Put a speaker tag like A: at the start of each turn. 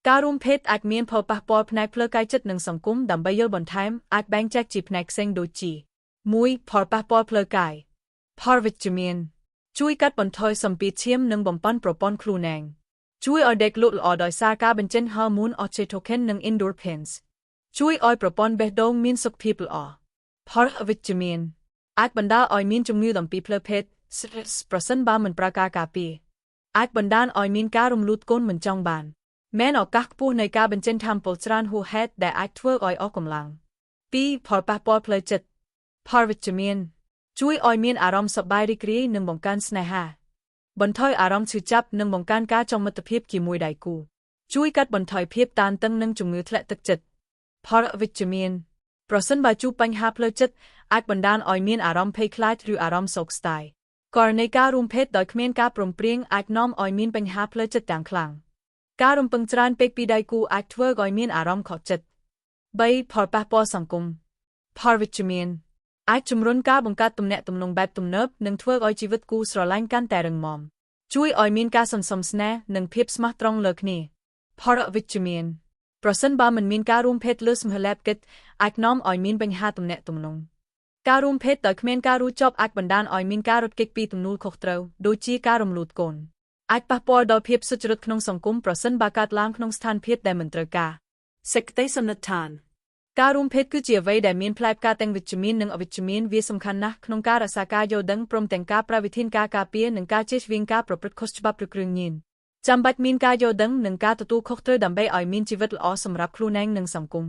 A: ការរួមភេទអាចមានផលប៉ះពាល់ផ្នែកផ្លូវកាយចិត្តនិងសង្គមដើម្បីយល់បន្ថែមអាចបែងចែកជាផ្នែកផ្សេងដូចជា 1. ផលប៉ះពាល់ផ្លូវកាយផលវិជ្ជមានជួយកាត់បន្ថយសម្ពាធឈាមនិងបំប៉នប្រព័ន្ធខ្លួនឯងជួយឲ្យដេកលក់ល្អដោយសារការបញ្ចេញហូរម៉ូន Oxytocin និង Endorphins ជួយឲ្យប្រព័ន្ធបេះដូងមានសុខភាពល្អផលអវិជ្ជមានអាចបណ្ដាលឲ្យមានជំងឺដំពីផ្លូវភេទ stress ប្រសិនបើមិនប្រើការការពារអាចបណ្ដាលឲ្យមានការរំលូតកូនមិនចង់បានមានឱកាសខ្ពស់នៃការបញ្ចេញថាមពលច្រើនហួសហេតុដែលអាចធ្វើឲ្យអស់កម្លាំង 2. ផលប៉ះពាល់ផ្លូវចិត្តផលវិជ្ជមានជួយឲ្យមានអារម្មណ៍សប្បាយរីករាយនិងបង្កើនស្នេហាបន្ថយអារម្មណ៍ឈឺចាប់និងបង្កើនការចងមិត្តភាពជាមួយដៃគូជួយកាត់បន្ថយភាពតានតឹងនិងជំងឺធ្លាក់ទឹកចិត្តផលអវិជ្ជមានប្រសិនបើជួបបញ្ហាផ្លូវចិត្តអាចបណ្ដាលឲ្យមានអារម្មណ៍ភ័យខ្លាចឬអារម្មណ៍សោកស្ដាយករណីការរួមភេទដោយគ្មានការព្រមព្រៀងអាចនាំឲ្យមានបញ្ហាផ្លូវចិត្តទាំងខ្លាំងការរំពឹងច្រើនពេកពីដៃគូអាចធ្វើឲ្យមានអារម្មណ៍ខកចិត្ត 3. ផលប៉ះពាល់សង្គមផលវិជ្ជមានអាចជំរុញការបង្កើតទំនាក់ទំនងបែបទំនើបនិងធ្វើឲ្យជីវិតគូស្រឡាញ់កាន់តែរឹងមាំជួយឲ្យមានការសន្សំស្នេហ៍និងភាពស្មោះត្រង់លើគ្នាផលអវិជ្ជមានប្រសិនបើមិនមានការរួមភេទលើសម្ភារៈកិច្ចអាចនាំឲ្យមានបញ្ហាទំនាក់ទំនងការរួមភេទដោយគ្មានការរួចចប់អាចបណ្ដាលឲ្យមានការរត់គេចពីទំនួលខុសត្រូវដូចជាការរំលូតកូនអាចប៉ះពាល់ដល់ភាពសុចរិតក្នុងសង្គមប្រសិនបើកើតឡើងក្នុងស្ថានភាពដែលមិនត្រូវការសេចក្តីសន្និដ្ឋានការរួមភេទគឺជាអ្វីដែលមានផ្លែផ្កាទាំងវិជ្ជមាននិងអវិជ្ជមានវាសំខាន់ណាស់ក្នុងការរក្សាការយល់ដឹងព្រមទាំងការប្រើវិធានការការពារនិងការជៀសវាងការប្រព្រឹត្តខុសច្បាប់ឬគ្រឿងញៀនចាំបាច់មានការយល់ដឹងនិងការទទួលខុសត្រូវដើម្បីឲ្យមានជីវិតល្អសម្រាប់ខ្លួនឯងនិងសង្គម